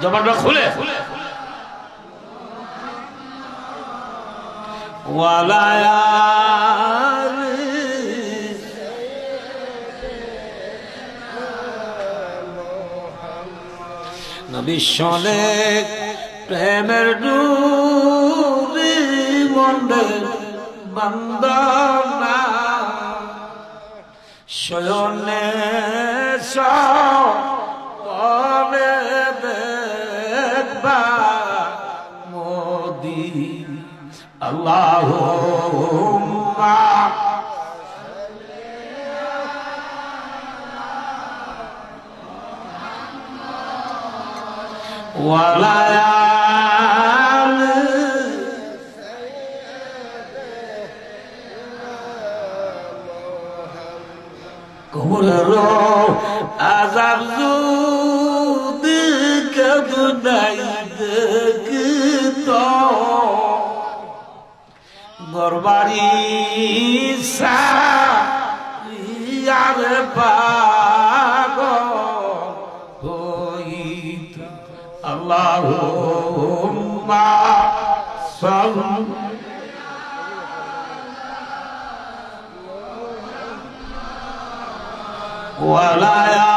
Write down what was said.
জবানটা খুলে নবী শোনে প্রেমের ডুরি মন্ডে বন্দনা শয়নে সনে দেখবা মোদি আল্লাহুম্মা ওয়ালা কবরের আযাব যদি কেউ নাই দেখতো ঘরবাড়ি সারে পাগল হইত আল্লাহুম্মা সাল্লি ওয়ালা